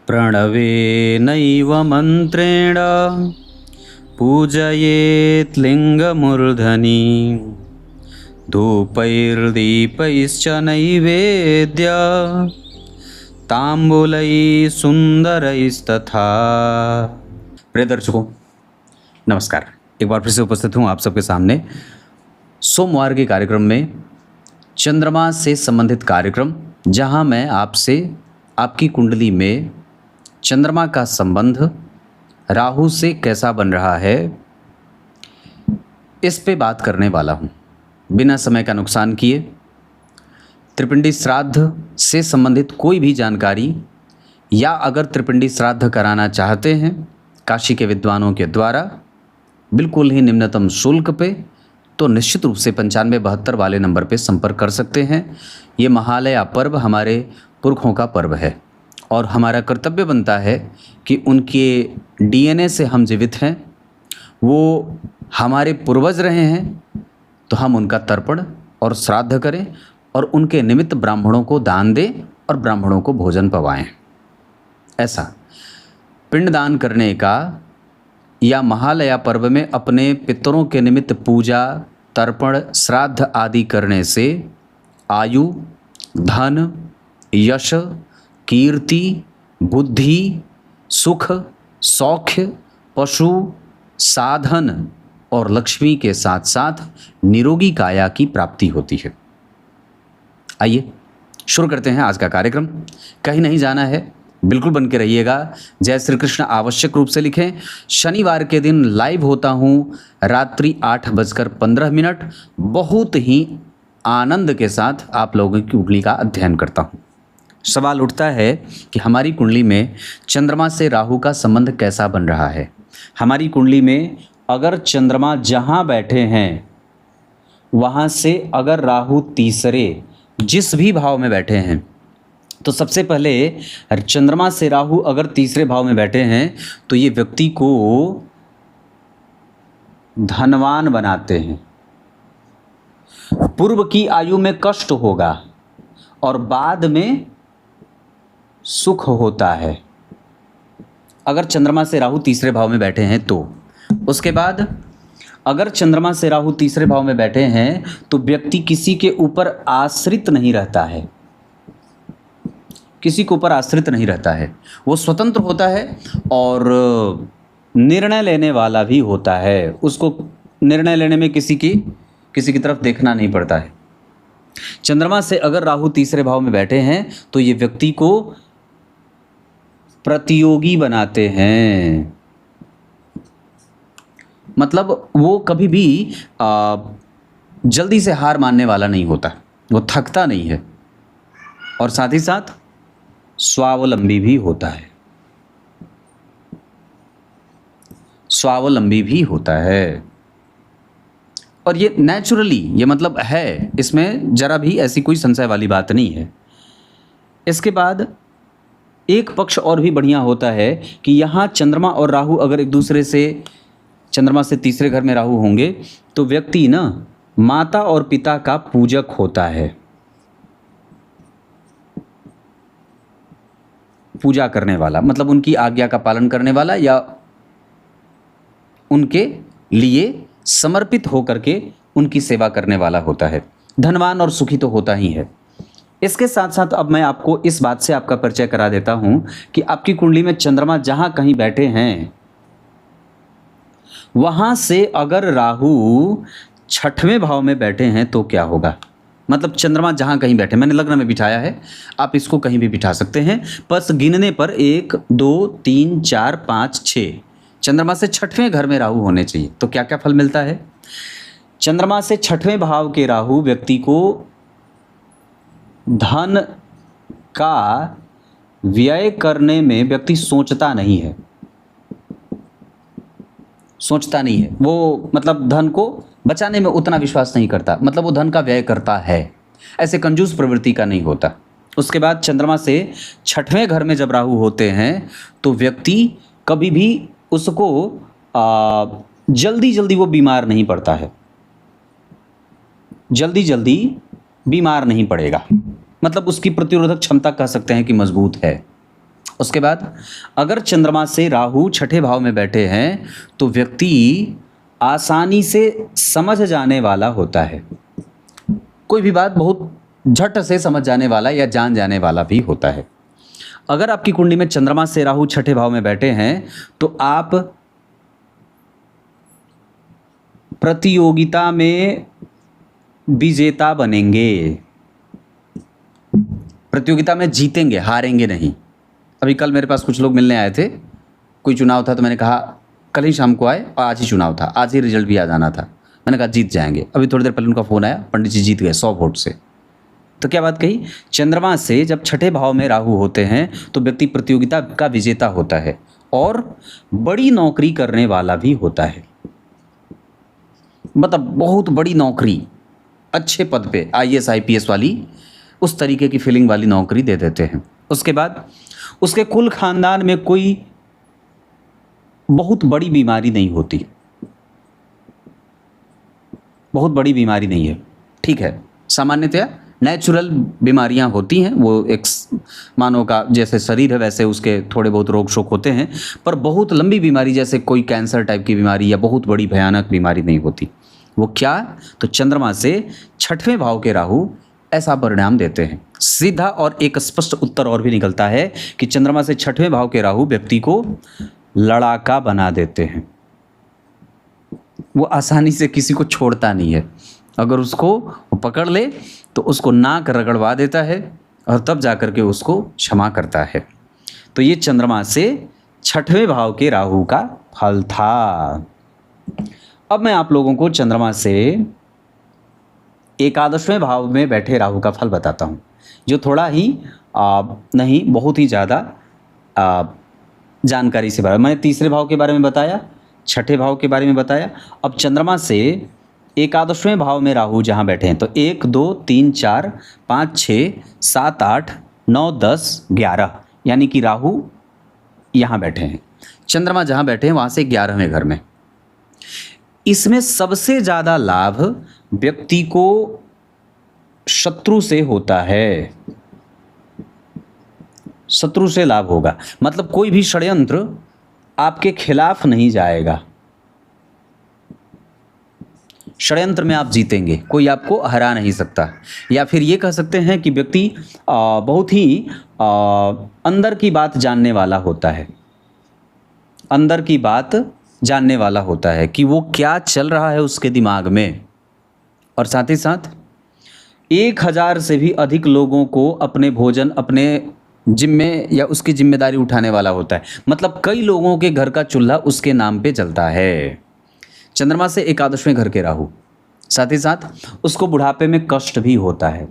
प्रणवेनैव मन्त्रेण पूजयेत् लिङ्गमूर्धनि धूपैर्दीपैश्च नैवेद्य ताम्बूलैः सुंदरैस्तथा। प्रिय दर्शकों नमस्कार, एक बार फिर से उपस्थित हूँ आप सबके सामने सोमवार के कार्यक्रम में, चंद्रमा से संबंधित कार्यक्रम, जहाँ मैं आपसे आपकी कुंडली में चंद्रमा का संबंध राहु से कैसा बन रहा है इस पे बात करने वाला हूँ। बिना समय का नुकसान किए त्रिपिंडी श्राद्ध से संबंधित कोई भी जानकारी या अगर त्रिपिंडी श्राद्ध कराना चाहते हैं काशी के विद्वानों के द्वारा बिल्कुल ही निम्नतम शुल्क पे, तो निश्चित रूप से 9572 वाले नंबर पे संपर्क कर सकते हैं। ये महालया पर्व हमारे पुरखों का पर्व है और हमारा कर्तव्य बनता है कि उनके डीएनए से हम जीवित हैं, वो हमारे पूर्वज रहे हैं, तो हम उनका तर्पण और श्राद्ध करें और उनके निमित्त ब्राह्मणों को दान दें और ब्राह्मणों को भोजन पवाएं। ऐसा पिंडदान करने का या महालया पर्व में अपने पितरों के निमित्त पूजा, तर्पण, श्राद्ध आदि करने से आयु, धन, यश, कीर्ति, बुद्धि, सुख, सौख्य, पशु, साधन और लक्ष्मी के साथ साथ निरोगी काया की प्राप्ति होती है। आइए शुरू करते हैं आज का कार्यक्रम। कहीं नहीं जाना है, बिल्कुल बन के रहिएगा। जय श्री कृष्ण आवश्यक रूप से लिखें। शनिवार के दिन लाइव होता हूँ रात्रि 8:15। बहुत ही आनंद के साथ आप लोगों की कुंडली का अध्ययन करता हूँ। सवाल उठता है कि हमारी कुंडली में चंद्रमा से राहु का संबंध कैसा बन रहा है। हमारी कुंडली में अगर चंद्रमा जहाँ बैठे हैं वहाँ से अगर राहु तीसरे जिस भी भाव में बैठे हैं, तो सबसे पहले चंद्रमा से राहु अगर तीसरे भाव में बैठे हैं तो ये व्यक्ति को धनवान बनाते हैं। पूर्व की आयु में कष्ट होगा और बाद में सुख होता है अगर चंद्रमा से राहु तीसरे भाव में बैठे हैं तो। उसके बाद अगर चंद्रमा से राहु तीसरे भाव में बैठे हैं तो व्यक्ति किसी के ऊपर आश्रित नहीं रहता है, किसी के ऊपर आश्रित नहीं रहता है, वो स्वतंत्र होता है और निर्णय लेने वाला भी होता है। उसको निर्णय लेने में किसी की तरफ देखना नहीं पड़ता है। चंद्रमा से अगर राहु तीसरे भाव में बैठे हैं तो ये व्यक्ति को प्रतियोगी बनाते हैं। मतलब वो कभी भी जल्दी से हार मानने वाला नहीं होता, वो थकता नहीं है और साथ ही साथ स्वावलंबी भी होता है, स्वावलंबी भी होता है। और ये नेचुरली, ये मतलब है, इसमें जरा भी ऐसी कोई संशय वाली बात नहीं है। इसके बाद एक पक्ष और भी बढ़िया होता है कि यहाँ चंद्रमा और राहु अगर एक दूसरे से, चंद्रमा से तीसरे घर में राहु होंगे तो व्यक्ति ना माता और पिता का पूजक होता है, पूजा करने वाला, मतलब उनकी आज्ञा का पालन करने वाला या उनके लिए समर्पित होकर के उनकी सेवा करने वाला होता है। धनवान और सुखी तो होता ही है। इसके साथ साथ अब मैं आपको इस बात से आपका परिचय करा देता हूं कि आपकी कुंडली में चंद्रमा जहां कहीं बैठे हैं वहां से अगर राहु 6वें भाव में बैठे हैं तो क्या होगा। मतलब चंद्रमा जहां कहीं बैठे, मैंने लग्न में बिठाया है, आप इसको कहीं भी बिठा सकते हैं, बस गिनने पर 1 2 3 4 5 6 चंद्रमा से 6वें घर में राहु होने चाहिए। तो क्या क्या फल मिलता है। चंद्रमा से 6वें भाव के राहु व्यक्ति को धन का व्यय करने में व्यक्ति सोचता नहीं है, सोचता नहीं है। वो मतलब धन को बचाने में उतना विश्वास नहीं करता, मतलब वो धन का व्यय करता है, ऐसे कंजूस प्रवृत्ति का नहीं होता। उसके बाद चंद्रमा से 6वें घर में जब राहु होते हैं तो व्यक्ति कभी भी उसको जल्दी जल्दी वो बीमार नहीं पड़ता है, जल्दी जल्दी बीमार नहीं पड़ेगा। मतलब उसकी प्रतिरोधक क्षमता कह सकते हैं कि मजबूत है। उसके बाद अगर चंद्रमा से राहु छठे भाव में बैठे हैं तो व्यक्ति आसानी से समझ जाने वाला होता है। कोई भी बात बहुत झट से समझ जाने वाला या जान जाने वाला भी होता है। अगर आपकी कुंडली में चंद्रमा से राहु छठे भाव में बैठे हैं तो आप प्रतियोगिता में विजेता बनेंगे, प्रतियोगिता में जीतेंगे, हारेंगे नहीं। अभी कल मेरे पास कुछ लोग मिलने आए थे, कोई चुनाव था तो मैंने कहा कल ही शाम को आए और आज ही चुनाव था, आज ही रिजल्ट भी आ जाना था। मैंने कहा जीत जाएंगे। अभी थोड़ी देर पहले उनका फ़ोन आया, पंडित जी जीत गए 100 वोट से। तो क्या बात कही, चंद्रमा से जब छठे भाव में राहु होते हैं तो व्यक्ति प्रतियोगिता का विजेता होता है और बड़ी नौकरी करने वाला भी होता है। मतलब बहुत बड़ी नौकरी, अच्छे पद पे IAS IPS वाली उस तरीके की फीलिंग वाली नौकरी दे देते हैं। उसके बाद उसके कुल खानदान में कोई बहुत बड़ी बीमारी नहीं होती, बहुत बड़ी बीमारी नहीं है, ठीक है। सामान्यतया नेचुरल बीमारियां होती हैं, वो एक मानव का जैसे शरीर है वैसे उसके थोड़े बहुत रोग शोक होते हैं, पर बहुत लंबी बीमारी जैसे कोई कैंसर टाइप की बीमारी या बहुत बड़ी भयानक बीमारी नहीं होती। वो क्या, तो चंद्रमा से छठवें भाव के राहु ऐसा परिणाम देते हैं। सीधा और एक स्पष्ट उत्तर और भी निकलता है कि चंद्रमा से छठवें भाव के राहु व्यक्ति को लड़ाका बना देते हैं। वो आसानी से किसी को छोड़ता नहीं है, अगर उसको पकड़ ले तो उसको नाक रगड़वा देता है और तब जाकर के उसको क्षमा करता है। तो ये चंद्रमा से छठवें भाव के राहु का फल था। अब मैं आप लोगों को चंद्रमा से एकादशवें भाव में बैठे राहु का फल बताता हूँ, जो थोड़ा ही नहीं बहुत ही ज़्यादा जानकारी से भरा। मैंने तीसरे भाव के बारे में बताया, छठे भाव के बारे में बताया। अब चंद्रमा से एकादशवें भाव में राहु जहाँ बैठे हैं तो 1 2 3 4 5 6 7 8 9 10 11, यानी कि राहु यहाँ बैठे हैं, चंद्रमा जहाँ बैठे हैं वहाँ से 11वें घर में। इसमें सबसे ज़्यादा लाभ व्यक्ति को शत्रु से होता है, शत्रु से लाभ होगा। मतलब कोई भी षड्यंत्र आपके खिलाफ नहीं जाएगा, षड्यंत्र में आप जीतेंगे, कोई आपको हरा नहीं सकता। या फिर ये कह सकते हैं कि व्यक्ति बहुत ही अंदर की बात जानने वाला होता है, अंदर की बात जानने वाला होता है कि वो क्या चल रहा है उसके दिमाग में। और साथ ही साथ 1000 से भी अधिक लोगों को अपने भोजन, अपने जिम्मे या उसकी जिम्मेदारी उठाने वाला होता है। मतलब कई लोगों के घर का चूल्हा उसके नाम पे चलता है। चंद्रमा से एकादशवें घर के राहु, साथ ही साथ उसको बुढ़ापे में कष्ट भी होता है,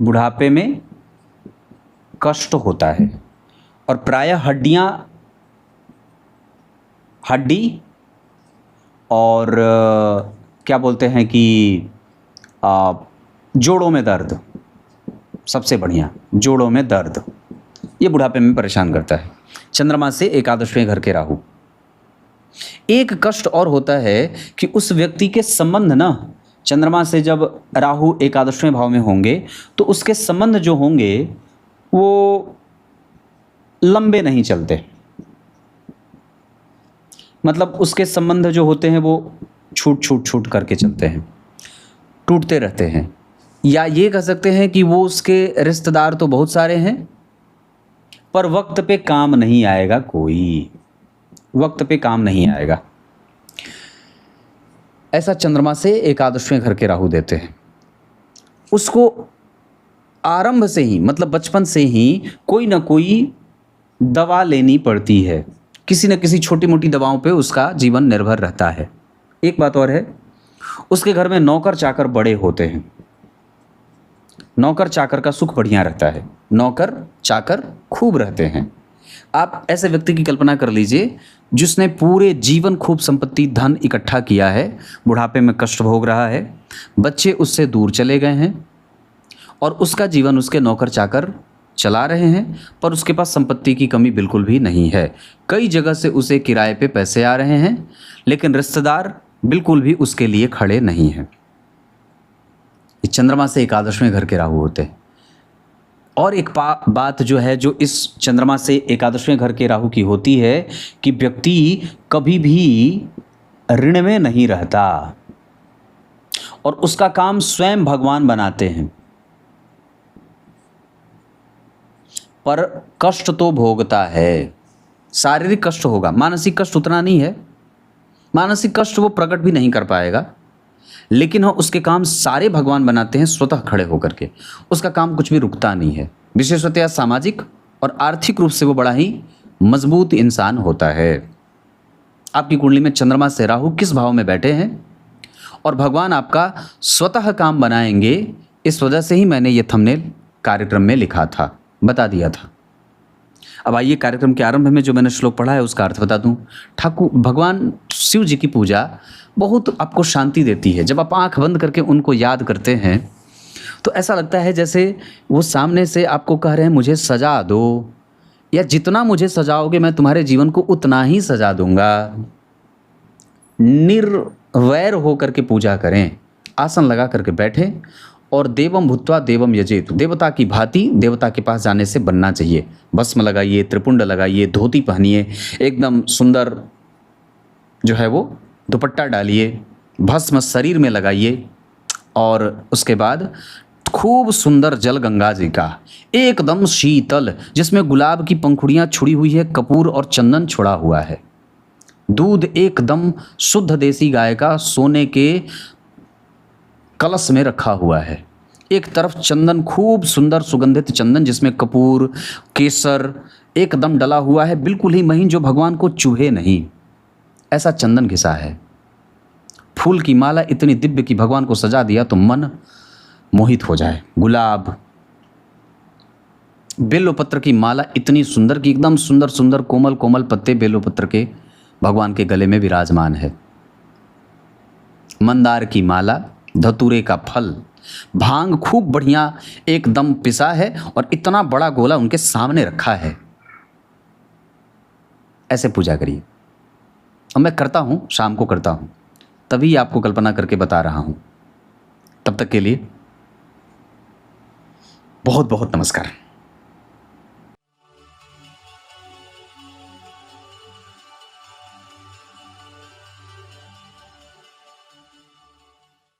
बुढ़ापे में कष्ट होता है। और प्रायः हड्डी और क्या बोलते हैं कि जोड़ों में दर्द, सबसे बढ़िया जोड़ों में दर्द, ये बुढ़ापे में परेशान करता है। चंद्रमा से एकादशवें घर के राहु। एक कष्ट और होता है कि उस व्यक्ति के संबंध ना, चंद्रमा से जब राहु एकादशवें भाव में होंगे तो उसके संबंध जो होंगे वो लंबे नहीं चलते। मतलब उसके संबंध जो होते हैं वो छूट करके चलते हैं, टूटते रहते हैं। या ये कह सकते हैं कि वो उसके रिश्तेदार तो बहुत सारे हैं पर वक्त पे काम नहीं आएगा, कोई वक्त पे काम नहीं आएगा। ऐसा चंद्रमा से एकादशवें घर के राहु देते हैं। उसको आरंभ से ही, मतलब बचपन से ही कोई ना कोई दवा लेनी पड़ती है, किसी न किसी छोटी मोटी दवाओं पे उसका जीवन निर्भर रहता है। एक बात और है, उसके घर में नौकर चाकर बड़े होते हैं, नौकर चाकर का सुख बढ़िया रहता है, नौकर चाकर खूब रहते हैं। आप ऐसे व्यक्ति की कल्पना कर लीजिए जिसने पूरे जीवन खूब संपत्ति धन इकट्ठा किया है, बुढ़ापे में कष्ट भोग रहा है, बच्चे उससे दूर चले गए हैं और उसका जीवन उसके नौकर चाकर चला रहे हैं, पर उसके पास संपत्ति की कमी बिल्कुल भी नहीं है। कई जगह से उसे किराए पे पैसे आ रहे हैं, लेकिन रिश्तेदार बिल्कुल भी उसके लिए खड़े नहीं हैं। चंद्रमा से एकादशवें घर के राहु होते हैं और एक बात जो है, जो इस चंद्रमा से एकादशवें घर के राहु की होती है कि व्यक्ति कभी भी ऋण में नहीं रहता और उसका काम स्वयं भगवान बनाते हैं। पर कष्ट तो भोगता है, शारीरिक कष्ट होगा, मानसिक कष्ट उतना नहीं है। मानसिक कष्ट वो प्रकट भी नहीं कर पाएगा, लेकिन हाँ उसके काम सारे भगवान बनाते हैं स्वतः खड़े होकर के। उसका काम कुछ भी रुकता नहीं है। विशेषतया सामाजिक और आर्थिक रूप से वो बड़ा ही मजबूत इंसान होता है। आपकी कुंडली में चंद्रमा से राहु किस भाव में बैठे हैं और भगवान आपका स्वतः काम बनाएंगे, इस वजह से ही मैंने ये थंबनेल कार्यक्रम में लिखा था, बता दिया था। अब आइए कार्यक्रम के आरंभ में जो मैंने श्लोक पढ़ा है उसका अर्थ बता दूं। ठाकुर भगवान शिव जी की पूजा बहुत आपको शांति देती है। जब आप आंख बंद करके उनको याद करते हैं तो ऐसा लगता है जैसे वो सामने से आपको कह रहे हैं मुझे सजा दो, या जितना मुझे सजाओगे मैं तुम्हारे जीवन को उतना ही सजा दूंगा। निर्वैर होकर के पूजा करें, आसन लगा करके बैठें और देवम भूत्वा देवम यजेत, देवता की भांति देवता के पास जाने से बनना चाहिए। भस्म लगाइए, त्रिपुंड लगाइए, धोती पहनिए, एकदम सुंदर जो है वो दुपट्टा डालिए, भस्म शरीर में लगाइए और उसके बाद खूब सुंदर जल गंगा जी का एकदम शीतल, जिसमें गुलाब की पंखुड़ियाँ छुड़ी हुई है, कपूर और चंदन छुड़ा हुआ है, दूध एकदम शुद्ध देसी गाय का सोने के कलश में रखा हुआ है, एक तरफ चंदन खूब सुंदर सुगंधित चंदन जिसमें कपूर केसर एकदम डला हुआ है, बिल्कुल ही महीन, जो भगवान को चुभे नहीं, ऐसा चंदन घिसा है। फूल की माला इतनी दिव्य कि भगवान को सजा दिया तो मन मोहित हो जाए। गुलाब, बेलोपत्र की माला इतनी सुंदर कि एकदम सुंदर सुंदर कोमल कोमल पत्ते बेलोपत्र के भगवान के गले में विराजमान है। मंदार की माला, धतूरे का फल, भांग खूब बढ़िया एकदम पिसा है और इतना बड़ा गोला उनके सामने रखा है। ऐसे पूजा करिए। और मैं करता हूँ, शाम को करता हूँ, तभी आपको कल्पना करके बता रहा हूँ। तब तक के लिए बहुत बहुत नमस्कार।